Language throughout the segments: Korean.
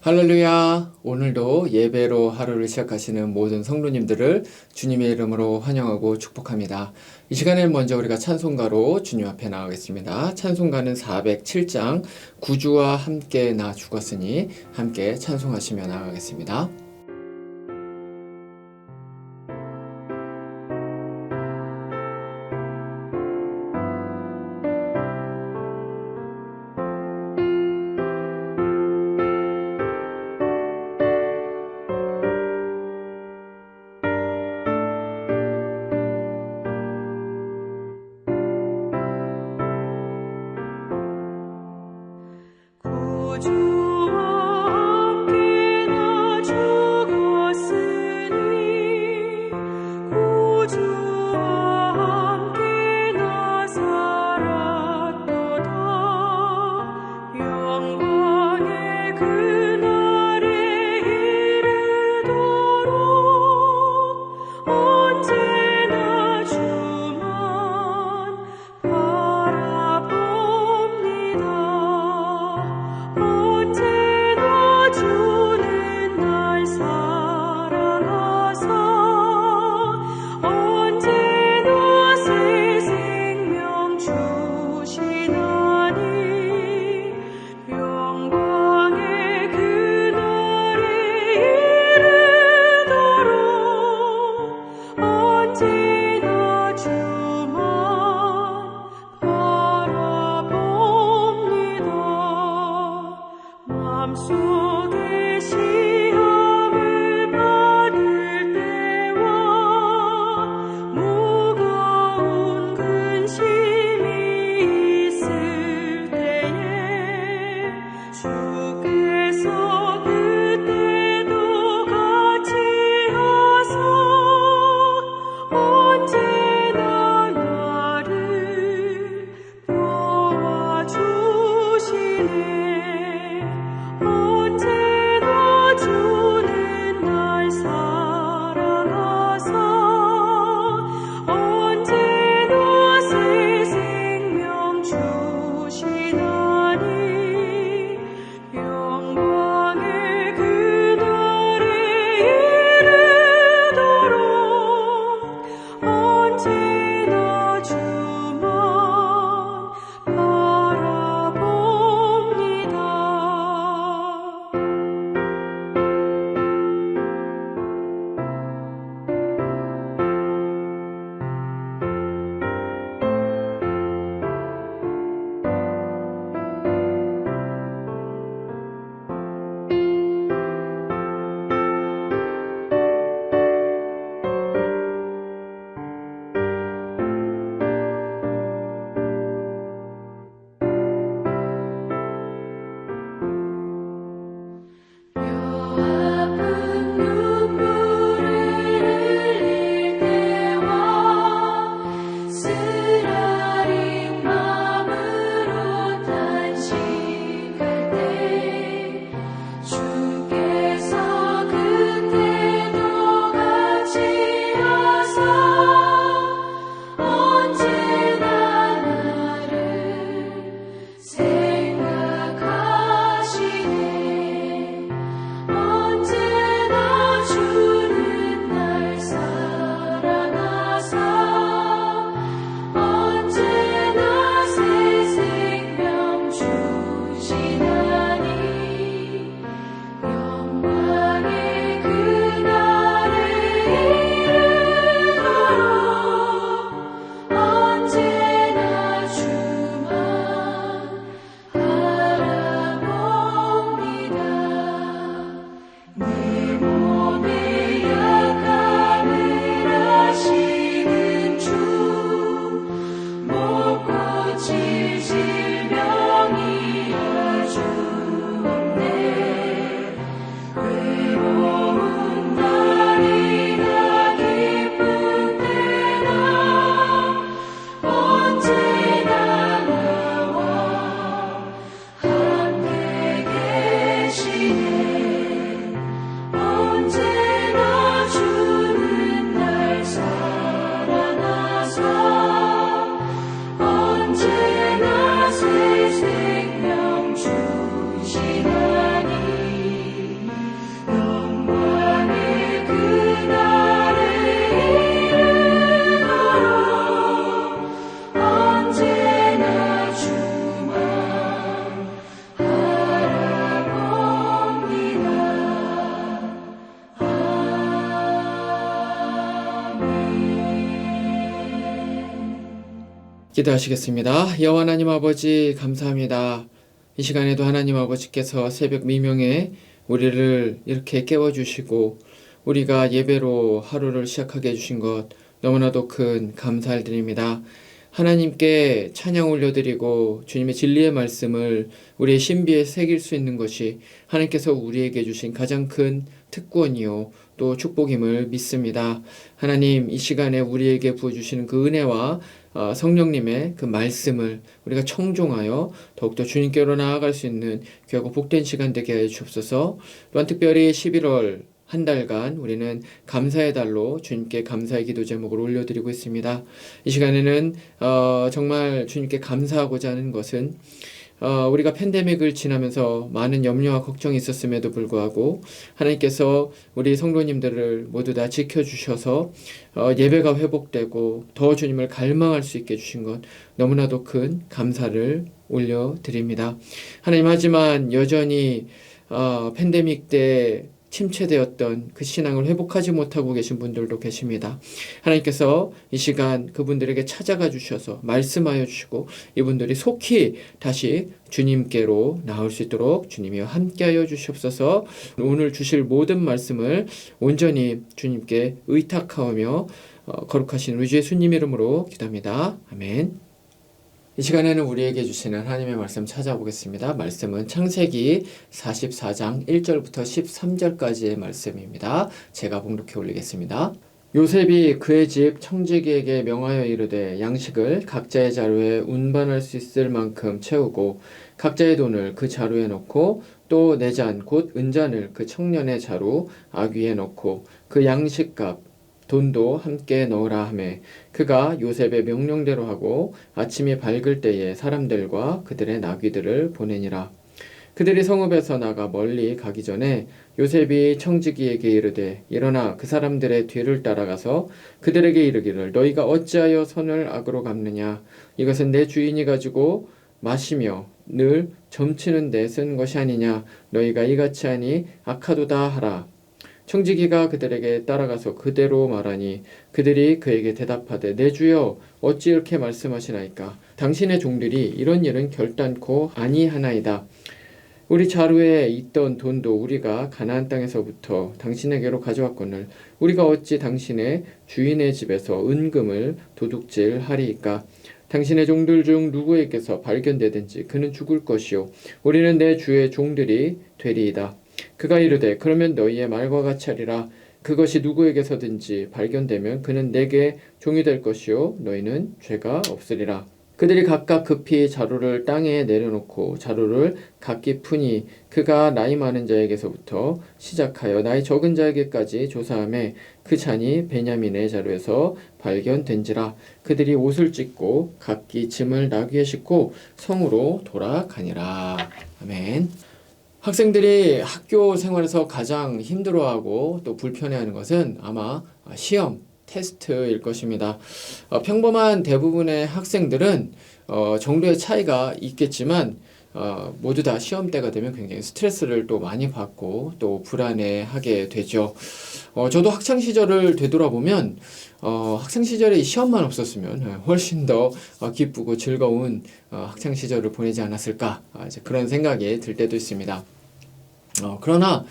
할렐루야! 오늘도 예배로 하루를 시작하시는 모든 성도님들을 주님의 이름으로 환영하고 축복합니다. 이 시간에 먼저 우리가 찬송가로 주님 앞에 나가겠습니다. 찬송가는 407장 구주와 함께 나 죽었으니 함께 찬송하시며 나가겠습니다. 구주와 함께 나 기도하시겠습니다. 여호와 하나님 아버지 감사합니다. 이 시간에도 하나님 아버지께서 새벽 미명에 우리를 이렇게 깨워주시고 우리가 예배로 하루를 시작하게 해주신 것 너무나도 큰 감사를 드립니다. 하나님께 찬양 올려드리고 주님의 진리의 말씀을 우리의 신비에 새길 수 있는 것이 하나님께서 우리에게 주신 가장 큰 특권이요 또 축복임을 믿습니다. 하나님 이 시간에 우리에게 부어주시는 그 은혜와 성령님의 그 말씀을 우리가 청종하여 더욱더 주님께로 나아갈 수 있는 귀하고 복된 시간 되게 해 주옵소서. 또한 특별히 11월 한 달간 우리는 감사의 달로 주님께 감사의 기도 제목을 올려드리고 있습니다. 이 시간에는 정말 주님께 감사하고자 하는 것은 우리가 팬데믹을 지나면서 많은 염려와 걱정이 있었음에도 불구하고 하나님께서 우리 성도님들을 모두 다 지켜주셔서 예배가 회복되고 더 주님을 갈망할 수 있게 해주신 것 너무나도 큰 감사를 올려드립니다. 하나님 하지만 여전히 팬데믹 때 침체되었던 그 신앙을 회복하지 못하고 계신 분들도 계십니다. 하나님께서 이 시간 그분들에게 찾아가 주셔서 말씀하여 주시고 이분들이 속히 다시 주님께로 나올 수 있도록 주님이여 함께하여 주시옵소서. 오늘 주실 모든 말씀을 온전히 주님께 의탁하오며 거룩하신 우리 주 예수님 이름으로 기도합니다. 아멘. 이 시간에는 우리에게 주시는 하나님의 말씀 찾아보겠습니다. 말씀은 창세기 44장 1절부터 13절까지의 말씀입니다. 제가 봉독해 올리겠습니다. 요셉이 그의 집 청지기에게 명하여 이르되 양식을 각자의 자루에 운반할 수 있을 만큼 채우고 각자의 돈을 그 자루에 넣고 또 내 잔 곧 은잔을 그 청년의 자루 아귀에 넣고 그 양식값 돈도 함께 넣으라 하매 그가 요셉의 명령대로 하고 아침이 밝을 때에 사람들과 그들의 나귀들을 보내니라. 그들이 성읍에서 나가 멀리 가기 전에 요셉이 청지기에게 이르되 일어나 그 사람들의 뒤를 따라가서 그들에게 이르기를 너희가 어찌하여 선을 악으로 갚느냐 이것은 내 주인이 가지고 마시며 늘 점치는 데 쓴 것이 아니냐 너희가 이같이 하니 악하도다 하라. 청지기가 그들에게 따라가서 그대로 말하니 그들이 그에게 대답하되 내 주여 어찌 이렇게 말씀하시나이까 당신의 종들이 이런 일은 결단코 아니하나이다. 우리 자루에 있던 돈도 우리가 가나안 땅에서부터 당신에게로 가져왔거늘 우리가 어찌 당신의 주인의 집에서 은금을 도둑질하리이까. 당신의 종들 중 누구에게서 발견되든지 그는 죽을 것이요 우리는 내 주의 종들이 되리이다. 그가 이르되 그러면 너희의 말과 같이 하리라. 그것이 누구에게서든지 발견되면 그는 내게 종이 될 것이요 너희는 죄가 없으리라. 그들이 각각 급히 자루를 땅에 내려놓고 자루를 각기 푸니 그가 나이 많은 자에게서부터 시작하여 나이 적은 자에게까지 조사하매 그 잔이 베냐민의 자루에서 발견된지라. 그들이 옷을 찢고 각기 짐을 나귀에 싣고 성으로 돌아가니라. 아멘. 학생들이 학교 생활에서 가장 힘들어하고 또 불편해하는 것은 아마 시험, 테스트일 것입니다. 평범한 대부분의 학생들은 정도의 차이가 있겠지만 모두 다 시험 때가 되면 굉장히 스트레스를 또 많이 받고 또 불안해하게 되죠. 저도 학창 시절을 되돌아보면 학창 시절에 이 시험만 없었으면 훨씬 더 기쁘고 즐거운 학창 시절을 보내지 않았을까 이제 그런 생각이 들 때도 있습니다. 그러나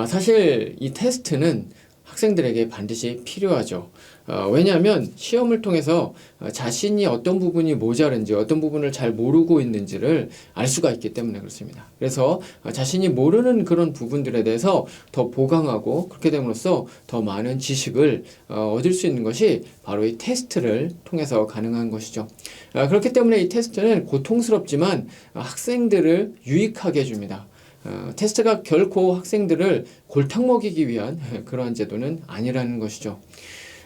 사실 이 테스트는 학생들에게 반드시 필요하죠. 왜냐하면 시험을 통해서 자신이 어떤 부분이 모자른지 어떤 부분을 잘 모르고 있는지를 알 수가 있기 때문에 그렇습니다. 그래서 자신이 모르는 그런 부분들에 대해서 더 보강하고 그렇게 됨으로써 더 많은 지식을 얻을 수 있는 것이 바로 이 테스트를 통해서 가능한 것이죠. 그렇기 때문에 이 테스트는 고통스럽지만 학생들을 유익하게 해줍니다. 테스트가 결코 학생들을 골탕 먹이기 위한 그러한 제도는 아니라는 것이죠.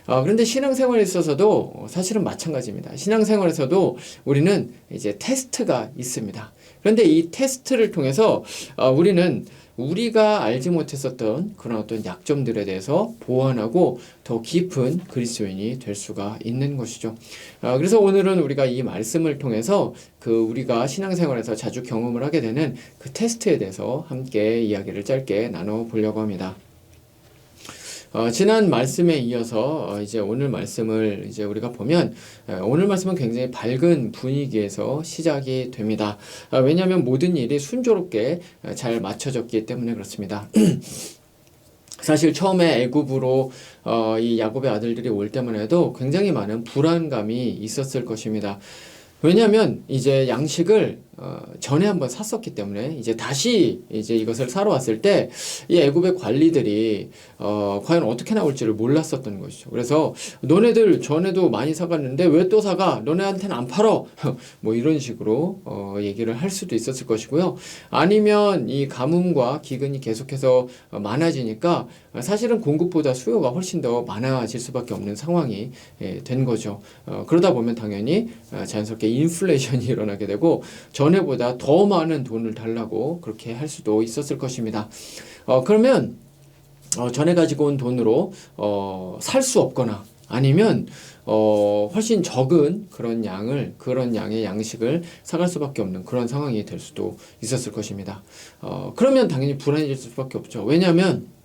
그런데 신앙생활에 있어서도 사실은 마찬가지입니다. 신앙생활에서도 우리는 이제 테스트가 있습니다. 그런데 이 테스트를 통해서 우리는 우리가 알지 못했었던 그런 어떤 약점들에 대해서 보완하고 더 깊은 그리스도인이 될 수가 있는 것이죠. 그래서 오늘은 우리가 이 말씀을 통해서 그 우리가 신앙생활에서 자주 경험을 하게 되는 그 테스트에 대해서 함께 이야기를 짧게 나눠보려고 합니다. 지난 말씀에 이어서 이제 오늘 말씀을 이제 우리가 보면 오늘 말씀은 굉장히 밝은 분위기에서 시작이 됩니다. 왜냐하면 모든 일이 순조롭게 잘 맞춰졌기 때문에 그렇습니다. 사실 처음에 애굽으로 이 야곱의 아들들이 올 때만 해도 굉장히 많은 불안감이 있었을 것입니다. 왜냐하면 이제 양식을 전에 한번 샀었기 때문에 이제 다시 이제 이것을 사러 왔을 때 이 애굽의 관리들이 과연 어떻게 나올지를 몰랐었던 것이죠. 그래서 너네들 전에도 많이 사갔는데 왜 또 사가? 너네한테는 안 팔어. 뭐 이런 식으로 얘기를 할 수도 있었을 것이고요. 아니면 이 가뭄과 기근이 계속해서 많아지니까 사실은 공급보다 수요가 훨씬 더 많아질 수밖에 없는 상황이 된 거죠. 그러다 보면 당연히 자연스럽게 인플레이션이 일어나게 되고 전에보다 더 많은 돈을 달라고 그렇게 할 수도 있었을 것입니다. 그러면 전에 가지고 온 돈으로 살 수 없거나 아니면 훨씬 적은 그런 양의 양식을 사갈 수밖에 없는 그런 상황이 될 수도 있었을 것입니다. 그러면 당연히 불안해질 수밖에 없죠. 왜냐하면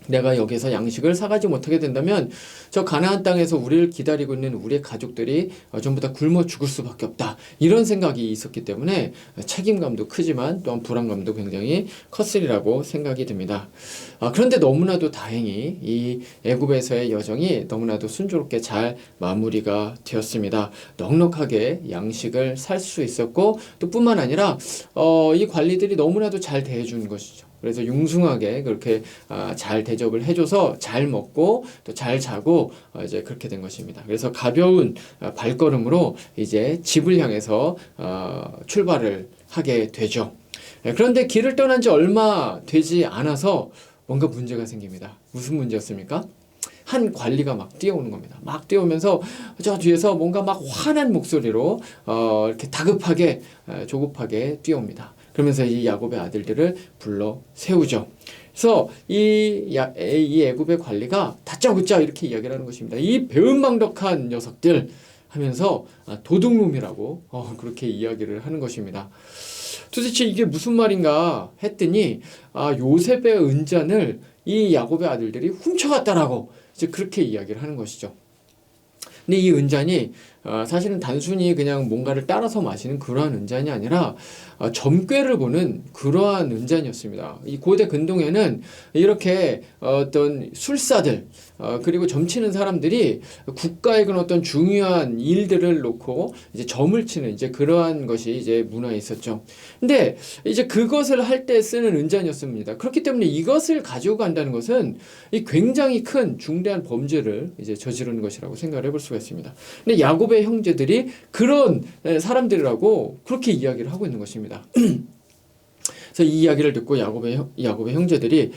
내가 여기서 양식을 사가지 못하게 된다면 저 가나안 땅에서 우리를 기다리고 있는 우리의 가족들이 전부 다 굶어 죽을 수밖에 없다. 이런 생각이 있었기 때문에 책임감도 크지만 또한 불안감도 굉장히 컸으리라고 생각이 듭니다. 그런데 너무나도 다행히 이 애굽에서의 여정이 너무나도 순조롭게 잘 마무리가 되었습니다. 넉넉하게 양식을 살 수 있었고 또 뿐만 아니라 이 관리들이 너무나도 잘 대해준 것이죠. 그래서 융숭하게 그렇게 잘 대접을 해줘서 잘 먹고 또 잘 자고 이제 그렇게 된 것입니다. 그래서 가벼운 발걸음으로 이제 집을 향해서 출발을 하게 되죠. 그런데 길을 떠난 지 얼마 되지 않아서 뭔가 문제가 생깁니다. 무슨 문제였습니까? 한 관리가 막 뛰어오는 겁니다. 막 뛰어오면서 저 뒤에서 뭔가 막 화난 목소리로 이렇게 다급하게 조급하게 뛰어옵니다. 그러면서 이 야곱의 아들들을 불러 세우죠. 그래서 이 애굽의 관리가 다짜고짜 이렇게 이야기를 하는 것입니다. 이 배은망덕한 녀석들 하면서 도둑놈이라고 그렇게 이야기를 하는 것입니다. 도대체 이게 무슨 말인가 했더니 요셉의 은잔을 이 야곱의 아들들이 훔쳐갔다라고 이제 그렇게 이야기를 하는 것이죠. 근데 이 은잔이 사실은 단순히 그냥 뭔가를 따라서 마시는 그러한 은잔이 아니라 점괘를 보는 그러한 은잔이었습니다. 이 고대 근동에는 이렇게 어떤 술사들 그리고 점치는 사람들이 국가의 그런 어떤 중요한 일들을 놓고 이제 점을 치는 이제 그러한 것이 이제 문화에 있었죠. 근데 이제 그것을 할 때 쓰는 은잔이었습니다. 그렇기 때문에 이것을 가지고 간다는 것은 이 굉장히 큰 중대한 범죄를 이제 저지르는 것이라고 생각을 해볼 수가 있습니다. 근데 야곱의 형제들이 그런 사람들이라고 그렇게 이야기를 하고 있는 것입니다. 그래서 이 이야기를 듣고 야곱의 형제들이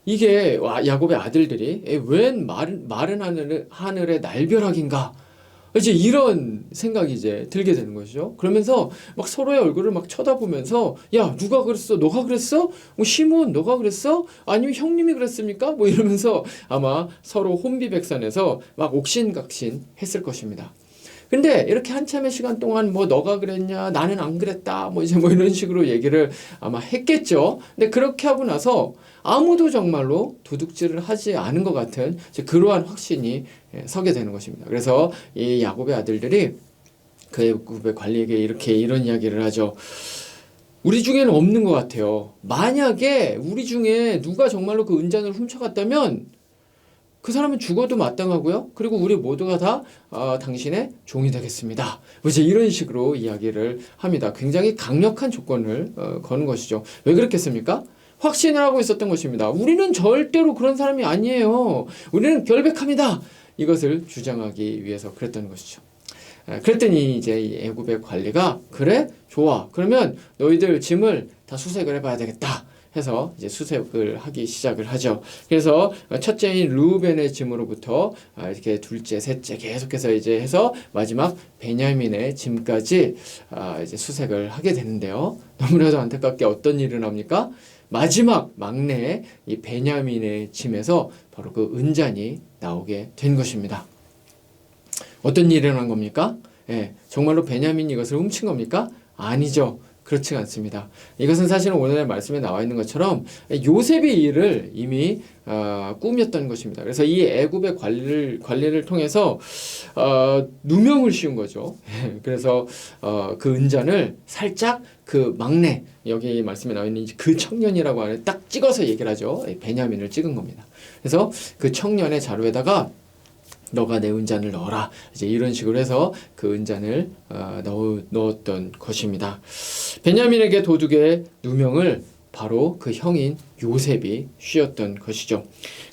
이게 야곱의 아들들이 웬 마른 하늘의 날벼락인가 이제 이런 생각이 이제 들게 되는 것이죠. 그러면서 막 서로의 얼굴을 막 쳐다보면서 야 누가 그랬어? 너가 그랬어? 뭐 시몬 너가 그랬어? 아니면 형님이 그랬습니까? 뭐 이러면서 아마 서로 혼비백산해서 막 옥신각신 했을 것입니다. 근데 이렇게 한참의 시간 동안 뭐 너가 그랬냐 나는 안 그랬다 뭐 이제 뭐 이런 식으로 얘기를 아마 했겠죠. 근데 그렇게 하고 나서 아무도 정말로 도둑질을 하지 않은 것 같은 그러한 확신이 서게 되는 것입니다. 그래서 이 야곱의 아들들이 그 애굽의 관리에게 이런 이야기를 하죠. 우리 중에는 없는 것 같아요. 만약에 우리 중에 누가 정말로 그 은잔을 훔쳐갔다면 그 사람은 죽어도 마땅하고요. 그리고 우리 모두가 다 당신의 종이 되겠습니다. 이제 이런 식으로 이야기를 합니다. 굉장히 강력한 조건을 거는 것이죠. 왜 그랬겠습니까? 확신을 하고 있었던 것입니다. 우리는 절대로 그런 사람이 아니에요. 우리는 결백합니다. 이것을 주장하기 위해서 그랬던 것이죠. 그랬더니 이제 이 애굽의 관리가 그래? 좋아. 그러면 너희들 짐을 다 수색을 해봐야 되겠다. 해서 이제 수색을 하기 시작을 하죠. 그래서 첫째인 르우벤의 짐으로부터 이렇게 둘째, 셋째 계속해서 이제 해서 마지막 베냐민의 짐까지 이제 수색을 하게 되는데요. 너무나도 안타깝게 어떤 일이 나옵니까? 마지막 막내 이 베냐민의 짐에서 바로 그 은잔이 나오게 된 것입니다. 어떤 일이 일어난 겁니까? 정말로 베냐민이 이것을 훔친 겁니까? 아니죠. 그렇지 않습니다. 이것은 사실은 오늘의 말씀에 나와 있는 것처럼 요셉의 일을 이미 꾸몄던 것입니다. 그래서 이 애굽의 관리를 통해서 누명을 씌운 거죠. 그래서 그 은잔을 살짝 그 막내, 여기 말씀에 나와 있는 그 청년이라고 하는 딱 찍어서 얘기를 하죠. 베냐민을 찍은 겁니다. 그래서 그 청년의 자루에다가 너가 내 은잔을 넣어라. 이제 이런 식으로 해서 그 은잔을 넣었던 것입니다. 베냐민에게 도둑의 누명을 바로 그 형인 요셉이 씌웠던 것이죠.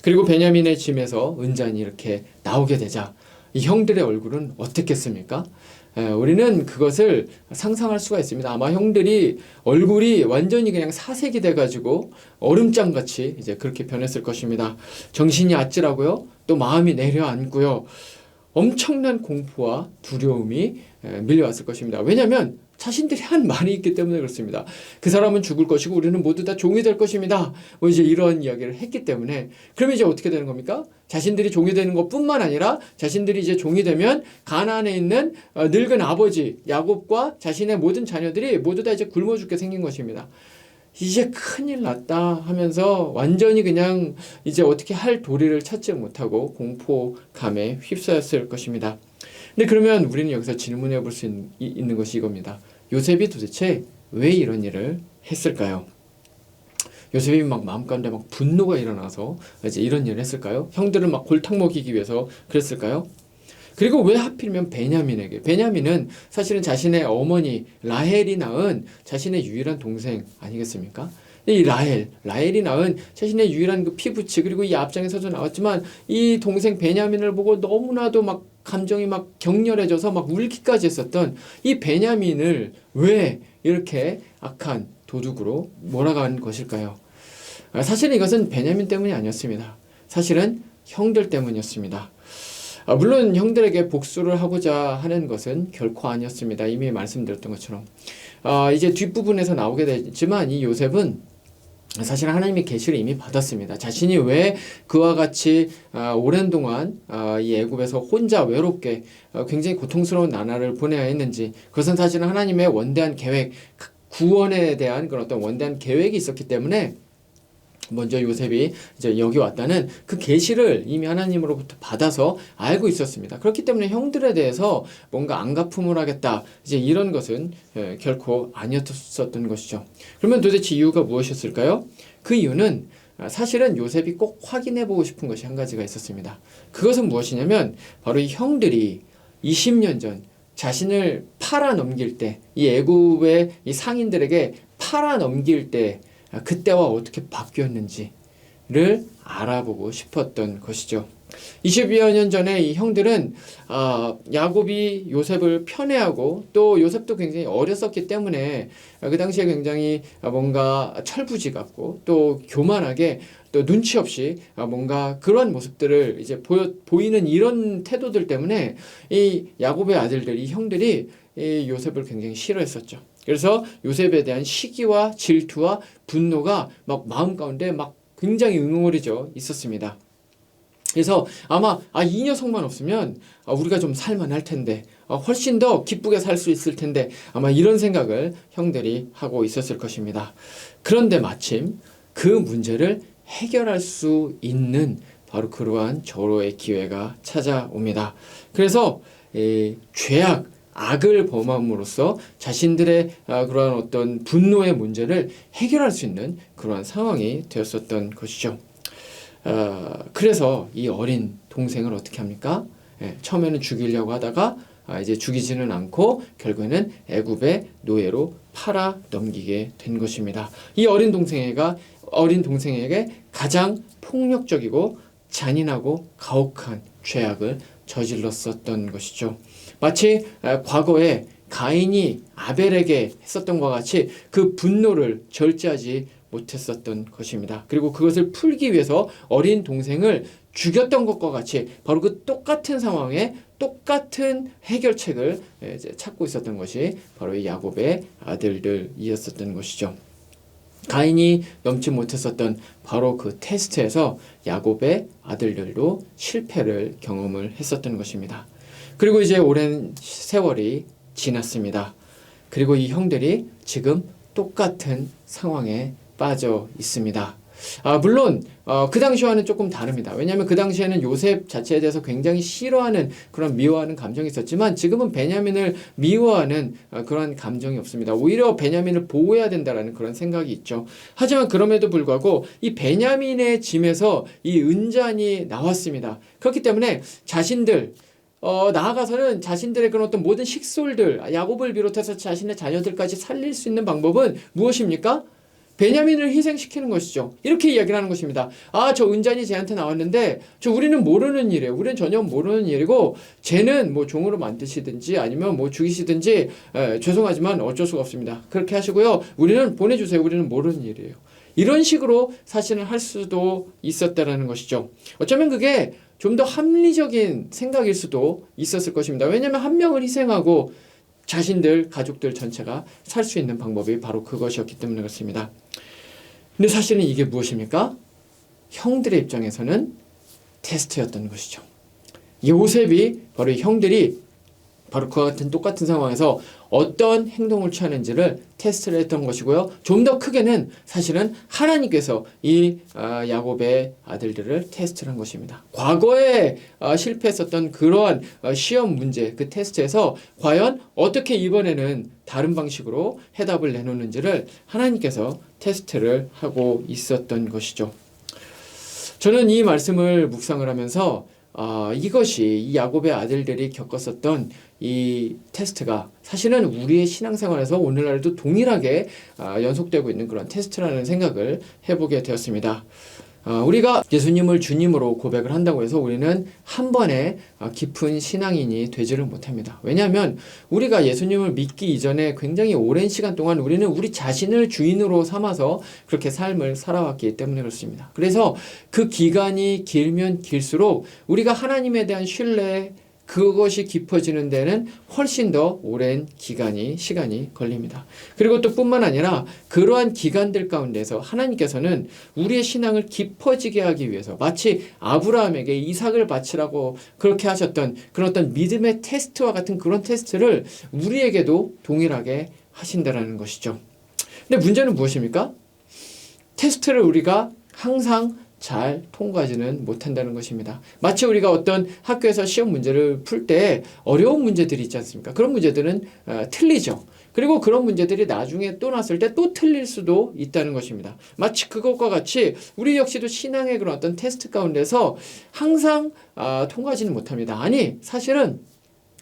그리고 베냐민의 짐에서 은잔이 이렇게 나오게 되자 이 형들의 얼굴은 어떻겠습니까? 우리는 그것을 상상할 수가 있습니다. 아마 형들이 얼굴이 완전히 그냥 사색이 돼가지고 얼음장같이 이제 그렇게 변했을 것입니다. 정신이 아찔하고요. 또 마음이 내려앉고요. 엄청난 공포와 두려움이 밀려왔을 것입니다. 왜냐하면 자신들이 한 말이 있기 때문에 그렇습니다. 그 사람은 죽을 것이고 우리는 모두 다 종이 될 것입니다. 뭐 이제 이런 이야기를 했기 때문에 그러면 이제 어떻게 되는 겁니까? 자신들이 종이 되는 것뿐만 아니라 자신들이 이제 종이 되면 가나안에 있는 늙은 아버지 야곱과 자신의 모든 자녀들이 모두 다 이제 굶어 죽게 생긴 것입니다. 이제 큰일 났다 하면서 완전히 그냥 이제 어떻게 할 도리를 찾지 못하고 공포감에 휩싸였을 것입니다. 근데 그러면 우리는 여기서 질문해 볼 수 있는 것이 이겁니다. 요셉이 도대체 왜 이런 일을 했을까요? 요셉이 막 마음 가운데 막 분노가 일어나서 이제 이런 일을 했을까요? 형들을 막 골탕 먹이기 위해서 그랬을까요? 그리고 왜 하필이면 베냐민에게? 베냐민은 사실은 자신의 어머니 라헬이 낳은 자신의 유일한 동생 아니겠습니까? 이 라헬이 낳은 자신의 유일한 그 피부치, 그리고 이 앞장에서도 나왔지만 이 동생 베냐민을 보고 너무나도 막 감정이 막 격렬해져서 막 울기까지 했었던 이 베냐민을 왜 이렇게 악한 도둑으로 몰아간 것일까요? 사실은 이것은 베냐민 때문이 아니었습니다. 사실은 형들 때문이었습니다. 물론 형들에게 복수를 하고자 하는 것은 결코 아니었습니다. 이미 말씀드렸던 것처럼. 이제 뒷부분에서 나오게 되지만 이 요셉은 사실 하나님의 계시를 이미 받았습니다. 자신이 왜 그와 같이 오랜 동안 이 애굽에서 혼자 외롭게 굉장히 고통스러운 나날을 보내야 했는지, 그것은 사실은 하나님의 원대한 계획, 구원에 대한 그런 어떤 원대한 계획이 있었기 때문에 먼저 요셉이 이제 여기 왔다는 그 계시를 이미 하나님으로부터 받아서 알고 있었습니다. 그렇기 때문에 형들에 대해서 뭔가 안갚음을 하겠다, 이제 이런 것은 결코 아니었었던 것이죠. 그러면 도대체 이유가 무엇이었을까요? 그 이유는 사실은 요셉이 꼭 확인해 보고 싶은 것이 한 가지가 있었습니다. 그것은 무엇이냐면 바로 이 형들이 20년 전 자신을 팔아 넘길 때, 이 애굽의 이 상인들에게 팔아 넘길 때 그때와 어떻게 바뀌었는지를 알아보고 싶었던 것이죠. 20여 년 전에 이 형들은 야곱이 요셉을 편애하고 또 요셉도 굉장히 어렸었기 때문에 그 당시에 굉장히 뭔가 철부지 같고 또 교만하게 또 눈치 없이 뭔가 그러한 모습들을 이제 보이는 이런 태도들 때문에 이 야곱의 아들들, 이 형들이 이 요셉을 굉장히 싫어했었죠. 그래서 요셉에 대한 시기와 질투와 분노가 막 마음 가운데 막 굉장히 응어리져 있었습니다. 그래서 아마 이 녀석만 없으면 우리가 좀 살만할 텐데, 훨씬 더 기쁘게 살 수 있을 텐데, 아마 이런 생각을 형들이 하고 있었을 것입니다. 그런데 마침 그 문제를 해결할 수 있는 바로 그러한 절호의 기회가 찾아옵니다. 그래서 악을 범함으로써 자신들의 그러한 어떤 분노의 문제를 해결할 수 있는 그러한 상황이 되었었던 것이죠. 그래서 이 어린 동생을 어떻게 합니까? 처음에는 죽이려고 하다가 이제 죽이지는 않고 결국에는 애굽의 노예로 팔아 넘기게 된 것입니다. 이 어린 동생에게 가장 폭력적이고 잔인하고 가혹한 죄악을 저질렀었던 것이죠. 마치 과거에 가인이 아벨에게 했었던 것과 같이 그 분노를 절제하지 못했었던 것입니다. 그리고 그것을 풀기 위해서 어린 동생을 죽였던 것과 같이 바로 그 똑같은 상황에 똑같은 해결책을 찾고 있었던 것이 바로 이 야곱의 아들들이었었던 것이죠. 가인이 넘지 못했었던 바로 그 테스트에서 야곱의 아들들도 실패를 경험을 했었던 것입니다. 그리고 이제 오랜 세월이 지났습니다. 그리고 이 형들이 지금 똑같은 상황에 빠져 있습니다. 물론 그 당시와는 조금 다릅니다. 왜냐하면 그 당시에는 요셉 자체에 대해서 굉장히 싫어하는 그런 미워하는 감정이 있었지만 지금은 베냐민을 미워하는 그런 감정이 없습니다. 오히려 베냐민을 보호해야 된다라는 그런 생각이 있죠. 하지만 그럼에도 불구하고 이 베냐민의 짐에서 이 은잔이 나왔습니다. 그렇기 때문에 자신들 나아가서는 자신들의 그런 어떤 모든 식솔들, 야곱을 비롯해서 자신의 자녀들까지 살릴 수 있는 방법은 무엇입니까? 베냐민을 희생시키는 것이죠. 이렇게 이야기를 하는 것입니다. 저 은잔이 쟤한테 나왔는데 우리는 모르는 일이에요. 우리는 전혀 모르는 일이고 쟤는 뭐 종으로 만드시든지 아니면 뭐 죽이시든지 죄송하지만 어쩔 수가 없습니다. 그렇게 하시고요. 우리는 보내주세요. 우리는 모르는 일이에요. 이런 식으로 사실은 할 수도 있었다라는 것이죠. 어쩌면 그게 좀 더 합리적인 생각일 수도 있었을 것입니다. 왜냐하면 한 명을 희생하고 자신들, 가족들 전체가 살 수 있는 방법이 바로 그것이었기 때문에 그렇습니다. 근데 사실은 이게 무엇입니까? 형들의 입장에서는 테스트였던 것이죠. 요셉이 바로 이 형들이 바로 그와 같은 똑같은 상황에서 어떤 행동을 취하는지를 테스트를 했던 것이고요. 좀 더 크게는 사실은 하나님께서 이 야곱의 아들들을 테스트를 한 것입니다. 과거에 실패했었던 그러한 시험 문제, 그 테스트에서 과연 어떻게 이번에는 다른 방식으로 해답을 내놓는지를 하나님께서 테스트를 하고 있었던 것이죠. 저는 이 말씀을 묵상을 하면서 이것이 이 야곱의 아들들이 겪었었던 이 테스트가 사실은 우리의 신앙생활에서 오늘날도 동일하게 연속되고 있는 그런 테스트라는 생각을 해보게 되었습니다. 우리가 예수님을 주님으로 고백을 한다고 해서 우리는 한 번에 깊은 신앙인이 되지를 못합니다. 왜냐하면 우리가 예수님을 믿기 이전에 굉장히 오랜 시간 동안 우리는 우리 자신을 주인으로 삼아서 그렇게 삶을 살아왔기 때문에 그렇습니다. 그래서 그 기간이 길면 길수록 우리가 하나님에 대한 신뢰, 그것이 깊어지는 데는 훨씬 더 오랜 시간이 걸립니다. 그리고 또 뿐만 아니라 그러한 기간들 가운데서 하나님께서는 우리의 신앙을 깊어지게 하기 위해서 마치 아브라함에게 이삭을 바치라고 그렇게 하셨던 그런 어떤 믿음의 테스트와 같은 그런 테스트를 우리에게도 동일하게 하신다라는 것이죠. 근데 문제는 무엇입니까? 테스트를 우리가 항상 잘 통과하지는 못한다는 것입니다. 마치 우리가 어떤 학교에서 시험 문제를 풀 때 어려운 문제들이 있지 않습니까? 그런 문제들은 틀리죠. 그리고 그런 문제들이 나중에 또 났을 때 또 틀릴 수도 있다는 것입니다. 마치 그것과 같이 우리 역시도 신앙의 그런 어떤 테스트 가운데서 항상 통과하지는 못합니다. 아니, 사실은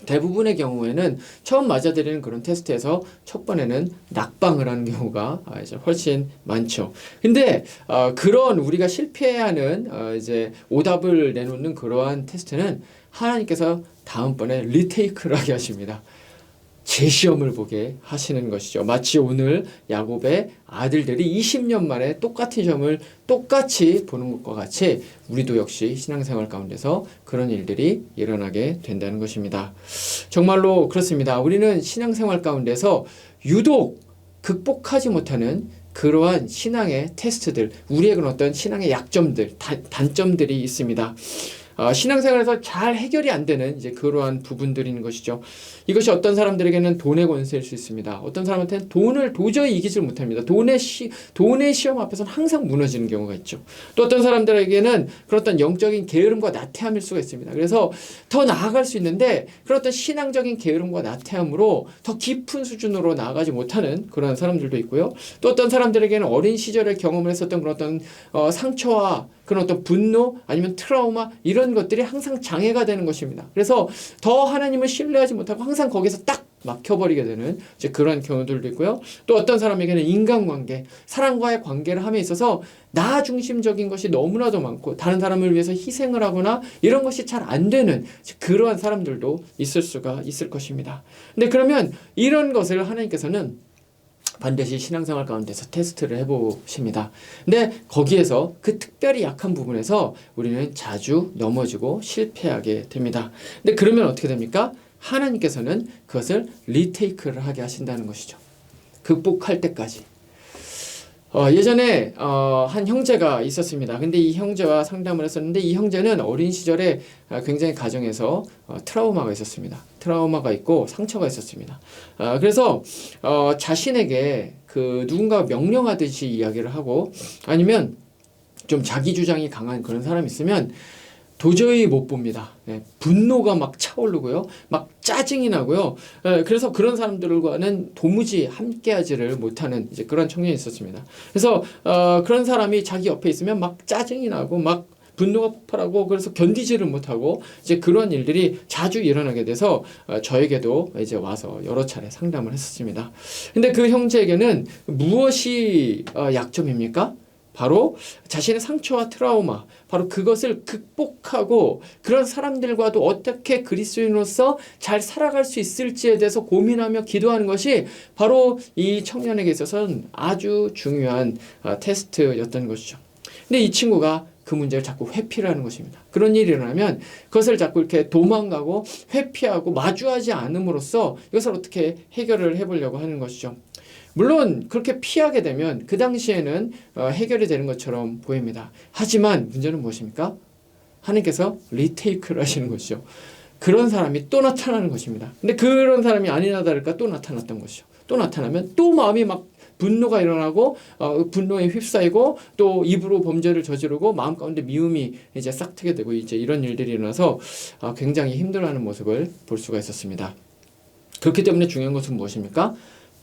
대부분의 경우에는 처음 맞아들이는 그런 테스트에서 첫 번에는 낙방을 하는 경우가 이제 훨씬 많죠. 근데 그런 우리가 실패하는 이제 오답을 내놓는 그러한 테스트는 하나님께서 다음번에 리테이크를 하게 하십니다. 재시험을 보게 하시는 것이죠. 마치 오늘 야곱의 아들들이 20년 만에 똑같은 시험을 똑같이 보는 것과 같이 우리도 역시 신앙생활 가운데서 그런 일들이 일어나게 된다는 것입니다. 정말로 그렇습니다. 우리는 신앙생활 가운데서 유독 극복하지 못하는 그러한 신앙의 테스트들, 우리의 그런 어떤 신앙의 약점들, 단점들이 있습니다. 신앙생활에서 잘 해결이 안 되는 이제 그러한 부분들인 것이죠. 이것이 어떤 사람들에게는 돈의 권세일 수 있습니다. 어떤 사람한테는 돈을 도저히 이기지 못합니다. 돈의 시험 앞에서는 항상 무너지는 경우가 있죠. 또 어떤 사람들에게는 그런 어떤 영적인 게으름과 나태함일 수가 있습니다. 그래서 더 나아갈 수 있는데 그런 어떤 신앙적인 게으름과 나태함으로 더 깊은 수준으로 나아가지 못하는 그런 사람들도 있고요. 또 어떤 사람들에게는 어린 시절에 경험을 했었던 그런 어떤 상처와 그런 어떤 분노 아니면 트라우마 이런 것들이 항상 장애가 되는 것입니다. 그래서 더 하나님을 신뢰하지 못하고 항상 거기서 딱 막혀버리게 되는 이제 그런 경우들도 있고요. 또 어떤 사람에게는 인간관계, 사람과의 관계를 함에 있어서 나 중심적인 것이 너무나도 많고 다른 사람을 위해서 희생을 하거나 이런 것이 잘 안 되는 그러한 사람들도 있을 것입니다. 근데 그러면 이런 것을 하나님께서는 반드시 신앙생활 가운데서 테스트를 해보십니다. 근데 거기에서 그 특별히 약한 부분에서 우리는 자주 넘어지고 실패하게 됩니다. 근데 그러면 어떻게 됩니까? 하나님께서는 그것을 리테이크를 하게 하신다는 것이죠. 극복할 때까지. 예전에 한 형제가 있었습니다. 근데 이 형제와 상담을 했었는데 이 형제는 어린 시절에 굉장히 가정에서 트라우마가 있었습니다. 트라우마가 있고 상처가 있었습니다. 그래서 자신에게 그 누군가 명령하듯이 이야기를 하고 아니면 좀 자기 주장이 강한 그런 사람이 있으면 도저히 못 봅니다. 분노가 막 차오르고요. 막 짜증이 나고요. 그래서 그런 사람들과는 도무지 함께하지를 못하는 이제 그런 청년이 있었습니다. 그래서 그런 사람이 자기 옆에 있으면 막 짜증이 나고 막 분노가 폭발하고 그래서 견디지를 못하고 이제 그런 일들이 자주 일어나게 돼서 저에게도 이제 와서 여러 차례 상담을 했었습니다. 근데 그 형제에게는 무엇이 약점입니까? 바로 자신의 상처와 트라우마, 바로 그것을 극복하고 그런 사람들과도 어떻게 그리스도인으로서 잘 살아갈 수 있을지에 대해서 고민하며 기도하는 것이 바로 이 청년에게 있어서는 아주 중요한 테스트였던 것이죠. 근데 이 친구가 그 문제를 자꾸 회피를 하는 것입니다. 그런 일이 일어나면 그것을 자꾸 이렇게 도망가고 회피하고 마주하지 않음으로써 이것을 어떻게 해결을 해보려고 하는 것이죠. 물론 그렇게 피하게 되면 그 당시에는 해결이 되는 것처럼 보입니다. 하지만 문제는 무엇입니까? 하나님께서 리테이크를 하시는 것이죠. 그런 사람이 또 나타나는 것입니다. 근데 그런 사람이 아니나 다를까 또 나타났던 것이죠. 또 나타나면 또 마음이 막 분노가 일어나고 분노에 휩싸이고 또 입으로 범죄를 저지르고 마음 가운데 미움이 이제 싹 트게 되고 이제 이런 일들이 일어나서 굉장히 힘들어하는 모습을 볼 수가 있었습니다. 그렇기 때문에 중요한 것은 무엇입니까?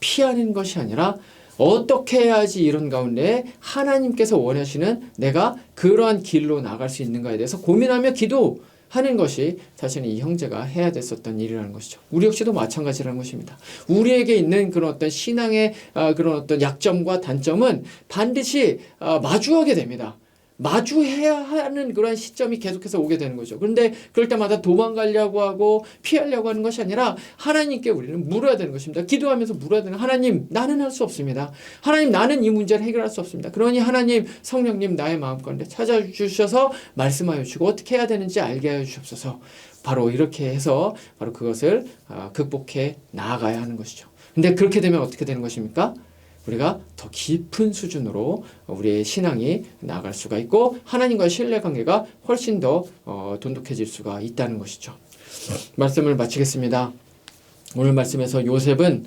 피하는 것이 아니라 어떻게 해야지 이런 가운데 하나님께서 원하시는 내가 그러한 길로 나갈 수 있는가에 대해서 고민하며 기도하는 것이 사실은 이 형제가 해야 됐었던 일이라는 것이죠. 우리 역시도 마찬가지라는 것입니다. 우리에게 있는 그런 어떤 신앙의 그런 어떤 약점과 단점은 반드시 마주하게 됩니다. 마주해야 하는 그런 시점이 계속해서 오게 되는 거죠. 그런데 그럴 때마다 도망가려고 하고 피하려고 하는 것이 아니라 하나님께 우리는 물어야 되는 것입니다. 기도하면서 물어야 되는 하나님, 나는 할 수 없습니다. 하나님, 나는 이 문제를 해결할 수 없습니다. 그러니 하나님, 성령님 나의 마음 가운데 찾아주셔서 말씀하여 주시고 어떻게 해야 되는지 알게 하여 주옵소서. 바로 이렇게 해서 바로 그것을 극복해 나아가야 하는 것이죠. 근데 그렇게 되면 어떻게 되는 것입니까? 우리가 더 깊은 수준으로 우리의 신앙이 나아갈 수가 있고 하나님과의 신뢰관계가 훨씬 더 돈독해질 수가 있다는 것이죠. 말씀을 마치겠습니다. 오늘 말씀에서 요셉은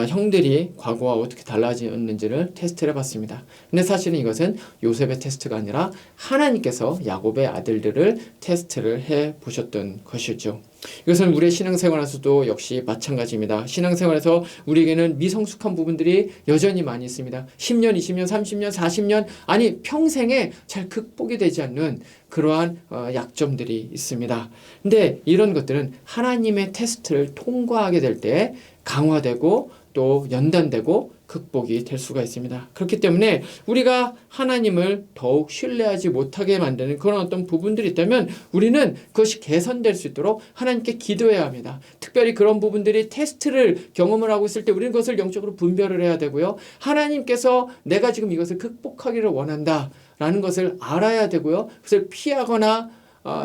형들이 과거와 어떻게 달라졌는지를 테스트를 해봤습니다. 근데 사실은 이것은 요셉의 테스트가 아니라 하나님께서 야곱의 아들들을 테스트를 해보셨던 것이죠. 이것은 우리의 신앙생활에서도 역시 마찬가지입니다. 신앙생활에서 우리에게는 미성숙한 부분들이 여전히 많이 있습니다. 10년, 20년, 30년, 40년 아니 평생에 잘 극복이 되지 않는 그러한 약점들이 있습니다. 근데 이런 것들은 하나님의 테스트를 통과하게 될 때 강화되고 또 연단되고 극복이 될 수가 있습니다. 그렇기 때문에 우리가 하나님을 더욱 신뢰하지 못하게 만드는 그런 어떤 부분들이 있다면 우리는 그것이 개선될 수 있도록 하나님께 기도해야 합니다. 특별히 그런 부분들이 테스트를 경험을 하고 있을 때 우리는 그것을 영적으로 분별을 해야 되고요. 하나님께서 내가 지금 이것을 극복하기를 원한다 라는 것을 알아야 되고요. 그것을 피하거나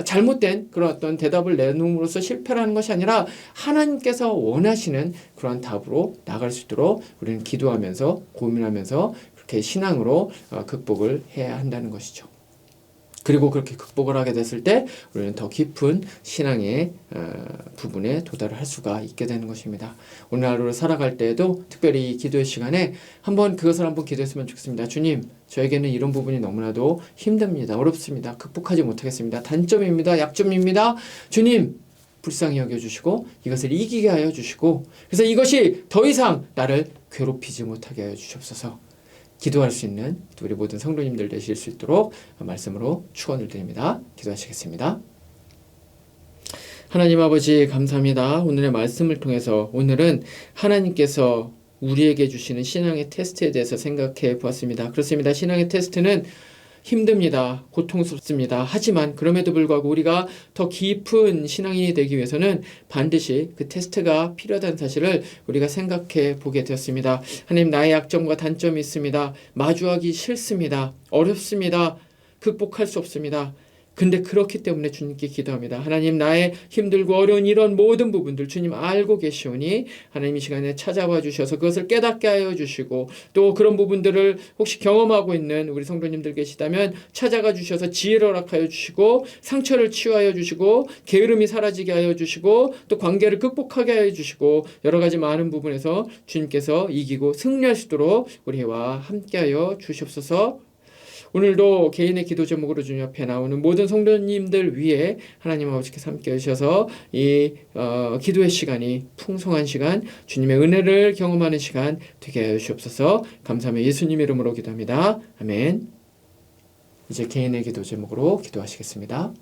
잘못된 그런 어떤 대답을 내놓음으로써 실패를 하는 것이 아니라 하나님께서 원하시는 그런 답으로 나갈 수 있도록 우리는 기도하면서 고민하면서 그렇게 신앙으로 극복을 해야 한다는 것이죠. 그리고 그렇게 극복을 하게 됐을 때 우리는 더 깊은 신앙의 부분에 도달을 할 수가 있게 되는 것입니다. 오늘 하루를 살아갈 때에도 특별히 이 기도의 시간에 그것을 한번 기도했으면 좋겠습니다. 주님, 저에게는 이런 부분이 너무나도 힘듭니다. 어렵습니다. 극복하지 못하겠습니다. 단점입니다. 약점입니다. 주님, 불쌍히 여겨주시고 이것을 이기게 하여 주시고 그래서 이것이 더 이상 나를 괴롭히지 못하게 하여 주시옵소서. 기도할 수 있는 우리 모든 성도님들 되실 수 있도록 말씀으로 축원을 드립니다. 기도하시겠습니다. 하나님 아버지 감사합니다. 오늘의 말씀을 통해서 오늘은 하나님께서 우리에게 주시는 신앙의 테스트에 대해서 생각해 보았습니다. 그렇습니다. 신앙의 테스트는 힘듭니다. 고통스럽습니다. 하지만 그럼에도 불구하고 우리가 더 깊은 신앙인이 되기 위해서는 반드시 그 테스트가 필요하다는 사실을 우리가 생각해 보게 되었습니다. 하나님, 나의 약점과 단점이 있습니다. 마주하기 싫습니다. 어렵습니다. 극복할 수 없습니다. 근데 그렇기 때문에 주님께 기도합니다. 하나님, 나의 힘들고 어려운 이런 모든 부분들 주님 알고 계시오니 하나님 이 시간에 찾아와 주셔서 그것을 깨닫게 하여 주시고, 또 그런 부분들을 혹시 경험하고 있는 우리 성도님들 계시다면 찾아가 주셔서 지혜를 허락하여 주시고, 상처를 치유하여 주시고, 게으름이 사라지게 하여 주시고, 또 관계를 극복하게 하여 주시고, 여러 가지 많은 부분에서 주님께서 이기고 승리할 수 있도록 우리와 함께하여 주시옵소서. 오늘도 개인의 기도 제목으로 주님 앞에 나오는 모든 성도님들 위해 하나님 아버지께서 함께 하셔서 이 기도의 시간이 풍성한 시간, 주님의 은혜를 경험하는 시간 되게 하여 주옵소서. 감사하며 예수님 이름으로 기도합니다. 아멘. 이제 개인의 기도 제목으로 기도하시겠습니다.